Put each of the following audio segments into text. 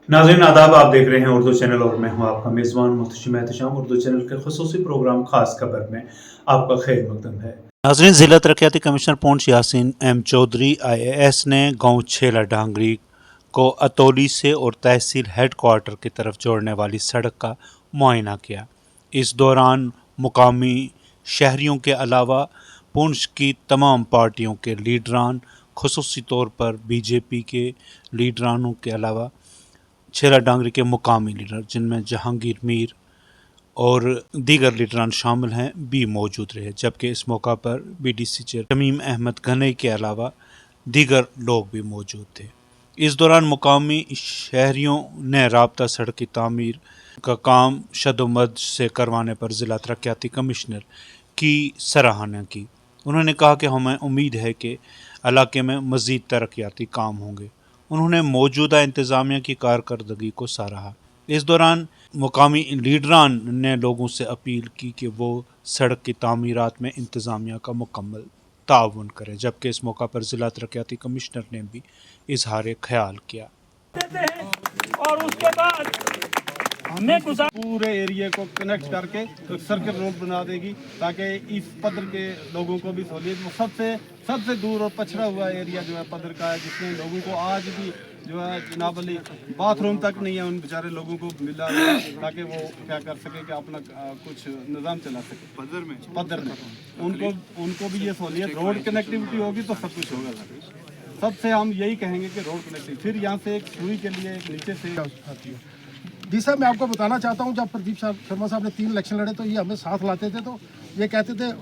नाज़रीन आदाब, आप देख रहे हैं उर्दू चैनल और मैं हूं आपका मेज़बान मुर्तज़ा एहतशाम। उर्दू चैनल के खुसूसी प्रोग्राम खास खबर में आपका खैर मकदम है। नाज़रीन, ज़िला तरक्याती कमिश्नर पूंछ यासीन एम चौधरी IAS ने गाँव छेला डांगरी को अतौली से और तहसील हेडक्वार्टर की तरफ जोड़ने वाली सड़क का मुआयना किया। इस दौरान मुकामी शहरियों के अलावा पूंछ की तमाम पार्टियों के लीडरान, खुसूसी तौर पर BJP के लीडरानों के अलावा छेला डांगरी के मुकामी लीडर जिनमें जहांगीर मीर और दीगर लीडरान शामिल हैं भी मौजूद रहे, जबकि इस मौका पर BDC चेयर तमीम अहमद गनई के अलावा दीगर लोग भी मौजूद थे। इस दौरान मुकामी शहरियों ने राब्ता सड़क की तामीर का काम शदोमद से करवाने पर ज़िला तरक्याती कमिश्नर की सराहना की। उन्होंने कहा कि हमें उम्मीद है कि इलाके में मज़ीद तरक्याती काम होंगे। उन्होंने मौजूदा इंतज़ामिया की कारकर्दगी को सराहा। इस दौरान मुकामी लीडरान ने लोगों से अपील की कि वो सड़क की तामीरात में इंतज़ामिया का मुकम्मल ताउन करें, जबकि इस मौका पर ज़िला तरक्याती कमिश्नर ने भी इजहार ख्याल किया। और उसके बाद हमने पूरे एरिया को कनेक्ट करके तो सर्किट रोड बना देगी ताकि इस पदर के लोगों को भी सहूलियत। वो सबसे दूर और पछड़ा हुआ एरिया जो है पदर का है, जिसमें लोगों को आज भी जो है जनाब अली बाथरूम तक नहीं है उन बेचारे लोगों को मिला, ताकि वो क्या कर सके कि अपना कुछ निज़ाम चला सके पदर में। उनको भी ये सहूलियत, रोड कनेक्टिविटी होगी तो सब कुछ होगा। सबसे हम यही कहेंगे कि रोड कनेक्टिविटी, फिर यहाँ से एक सुई के लिए एक नीचे से आती है। जी साहब, मैं आपको बताना चाहता हूँ, जब प्रदीप शर्मा साहब ने 3 इलेक्शन लड़े तो ये हमें साथ लाते थे, तो ये कहते थे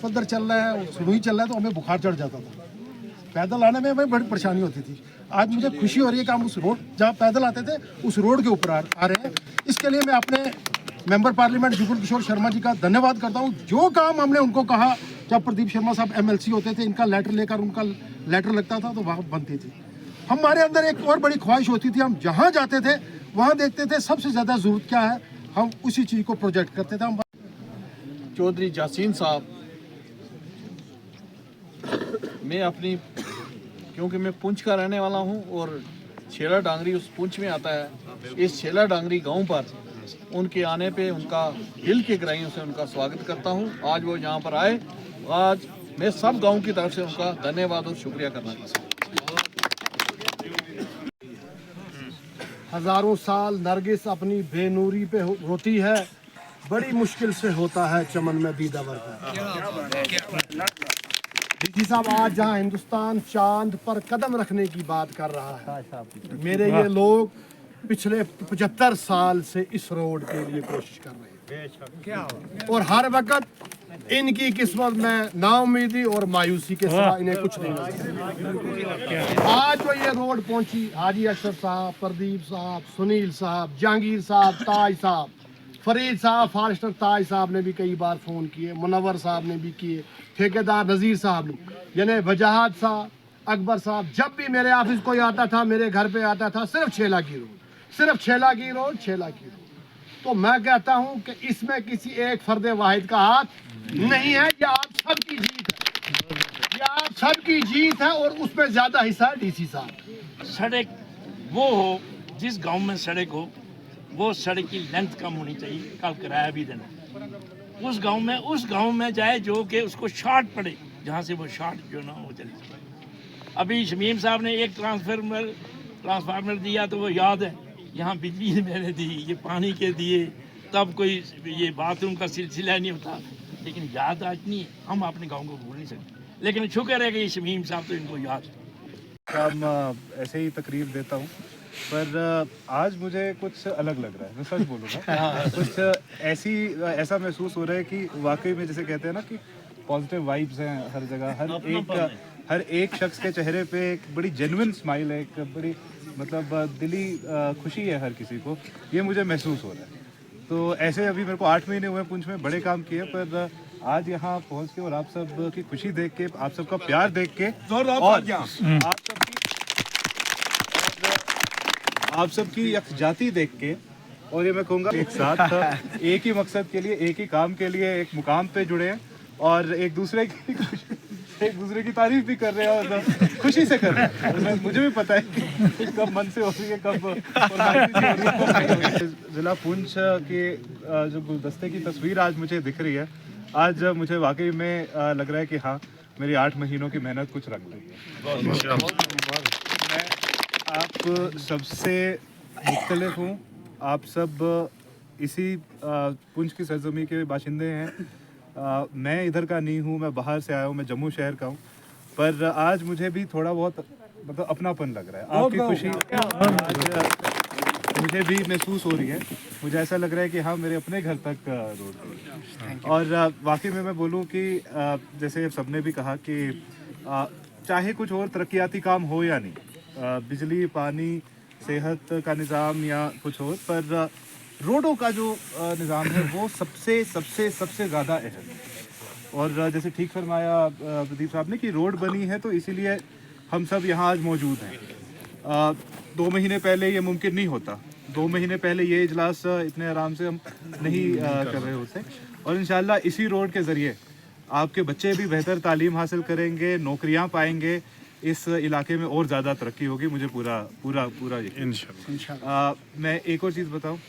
पदर चल रहा है, सुई चल रहा है, तो हमें बुखार चढ़ जाता था। पैदल आने में हमें बड़ी परेशानी होती थी। आज मुझे खुशी हो रही है कि हम उस रोड जहाँ पैदल आते थे उस रोड के ऊपर आ रहे हैं। इसके लिए मैं अपने मेंबर पार्लियामेंट जुगल किशोर शर्मा जी का धन्यवाद करता हूँ। जो काम हमने उनको कहा, जब प्रदीप शर्मा साहब MLC होते थे, इनका लेटर लेकर उनका लेटर लगता था तो वहाँ बनती थी। हमारे अंदर एक और बड़ी ख्वाहिश होती थी, हम जहाँ जाते थे वहाँ देखते थे सबसे ज़्यादा ज़रूरत क्या है, हम उसी चीज़ को प्रोजेक्ट करते थे। हम चौधरी यासीन साहब, मैं अपनी, क्योंकि मैं पुंछ का रहने वाला हूं और छेला डांगरी उस पुंछ में आता है, इस छेला डांगरी गांव पर उनके आने पे उनका दिल की गहराइयों से उनका स्वागत करता हूं। आज वो यहाँ पर आए, आज मैं सब गांव की तरफ से उनका धन्यवाद और शुक्रिया करना चाहता हूँ। हज़ारों साल नरगिस अपनी बेनूरी पे रोती है, बड़ी मुश्किल से होता है चमन में दीदावर का। डीसी साहब, आज जहां हिंदुस्तान चांद पर कदम रखने की बात कर रहा है, मेरे ये लोग पिछले 75 साल से इस रोड के लिए कोशिश कर रहे हैं और हर वक्त इनकी किस्मत में नाउमीदी और मायूसी के सिवा इन्हें कुछ नहीं नजर। आज वो ये रोड पहुंची, हाजी अशरफ साहब, प्रदीप साहब, सुनील साहब, जहांगीर साहब, ताज साहब, फरीद साहब, फॉरेस्टर ताज साहब ने भी कई बार फ़ोन किए, मुनव्वर साहब ने भी किए, ठेकेदार नज़ीर साहब ने, यानी वजाहत साहब, अकबर साहब, जब भी मेरे ऑफिस कोई आता था, मेरे घर पे आता था, सिर्फ छेला की रोड, सिर्फ छेला की रोड, छेला की रोड। तो मैं कहता हूं कि इसमें किसी एक फर्द वाहिद का हाथ नहीं है, ये आप सबकी जीत है, ये आप सबकी जीत है और उसमें ज़्यादा हिस्सा है डीसी साहब। सड़क वो हो, जिस गांव में सड़क हो, वो सड़क की लेंथ कम होनी चाहिए। कल किराया भी देना उस गांव में जाए जो कि उसको शॉर्ट पड़े, जहां से वो शॉर्ट जो ना हो चले। अभी शमीम साहब ने एक ट्रांसफार्मर दिया तो वो याद है, यहाँ बिजली मैंने दी, ये पानी के दिए, तब कोई ये बाथरूम का सिलसिला नहीं होता, लेकिन याद आज नहीं है। हम अपने गांव को भूल नहीं सकते, लेकिन शुक्र है कि ये शमीम साहब तो इनको याद है। मैं ऐसे ही तकरीर देता हूँ, पर आज मुझे कुछ अलग लग रहा है, मैं सच बोलूँगा। कुछ ऐसा महसूस हो रहा है कि वाकई में जैसे कहते हैं ना कि पॉजिटिव वाइब्स हैं हर जगह, हर एक शख्स के चेहरे पे एक बड़ी जेन्युइन स्माइल है, एक बड़ी मतलब दिली खुशी है हर किसी को, ये मुझे महसूस हो रहा है। तो ऐसे अभी मेरे को 8 महीने हुए पुंछ में, बड़े काम किए, पर आज यहाँ पहुँच के और आप सब की खुशी देख के, आप सबका प्यार देख के और आप सबकी यकजाती देख के, और ये मैं कहूँगा एक साथ एक ही मकसद के लिए, एक ही काम के लिए एक मुकाम पे जुड़े हैं और एक दूसरे की एक दूसरे की तारीफ भी कर रहे हैं और खुशी से कर रहे हैं। मुझे भी पता है कि कब मन से हो रही है, कब फॉर्मेलिटी से हो रही है। जिला पुंछ के जो गुलदस्ते की तस्वीर आज मुझे दिख रही है, आज मुझे वाकई में लग रहा है कि हाँ, मेरी 8 महीनों की मेहनत कुछ रंग ली है। मैं आप सबसे मुख्तलिफ हूँ, आप सब इसी पुंछ की सरजमी के बाशिंदे हैं। मैं इधर का नहीं हूँ, मैं बाहर से आया हूँ, मैं जम्मू शहर का हूँ, पर आज मुझे भी थोड़ा बहुत मतलब अपनापन लग रहा है। आपकी खुशी आज मुझे भी महसूस हो रही है। मुझे ऐसा लग रहा है कि हाँ, मेरे अपने घर तक रोड। और वाकई में मैं बोलूँ कि जैसे सबने भी कहा कि चाहे कुछ और तरक्याती काम हो या नहीं, बिजली, पानी, सेहत का निज़ाम या कुछ और, पर रोडों का जो निज़ाम है वो सबसे सबसे सबसे ज़्यादा अहम है। और जैसे ठीक फरमाया प्रदीप साहब ने कि रोड बनी है तो इसीलिए हम सब यहाँ आज मौजूद हैं। 2 महीने पहले ये मुमकिन नहीं होता, 2 महीने पहले ये इजलास इतने आराम से हम नहीं कर रहे होते। और इंशाल्लाह इसी रोड के ज़रिए आपके बच्चे भी बेहतर तालीम हासिल करेंगे, नौकरियाँ पाएंगे, इस इलाके में और ज़्यादा तरक्की होगी, मुझे पूरा पूरा पूरा यकीन। मैं एक और चीज़ बताऊँ,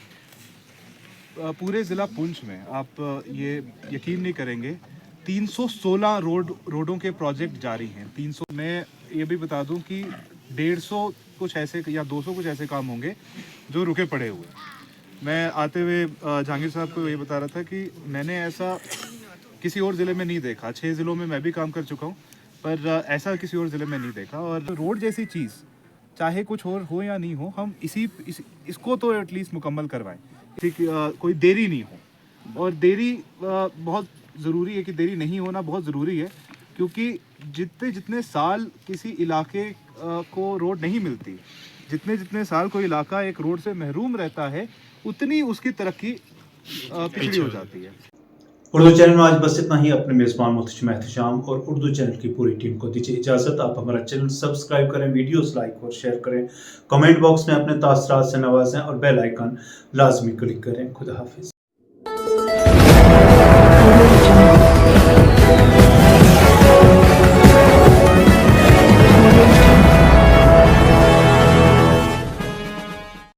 पूरे ज़िला पुंछ में आप ये यकीन नहीं करेंगे, 316 रोडों के प्रोजेक्ट जारी हैं। 300। मैं ये भी बता दूं कि 150 कुछ ऐसे या 200 कुछ ऐसे काम होंगे जो रुके पड़े हुए हैं। मैं आते हुए जहांगीर साहब को ये बता रहा था कि मैंने ऐसा किसी और ज़िले में नहीं देखा। 6 ज़िलों में मैं भी काम कर चुका हूँ, पर ऐसा किसी और ज़िले में नहीं देखा। और रोड जैसी चीज़ चाहे कुछ और हो या नहीं हो, हम इसको तो एटलीस्ट मुकम्मल करवाएं, कोई देरी नहीं हो। और देरी बहुत ज़रूरी है कि देरी नहीं होना बहुत ज़रूरी है, क्योंकि जितने साल किसी इलाके को रोड नहीं मिलती, जितने साल कोई इलाका एक रोड से महरूम रहता है, उतनी उसकी तरक्की पिछड़ी हो जाती है। उर्दू चैनल में आज बस इतना ही। अपने मेज़बान मुहतशिम एहतशाम और उर्दू चैनल की पूरी टीम को दीजिए इजाज़त। आप हमारा चैनल सब्सक्राइब करें, वीडियोस लाइक और शेयर करें, कमेंट बॉक्स में अपने तासरात से नवाजें और बेल आइकन लाजमी क्लिक करें। खुदा हाफिज़।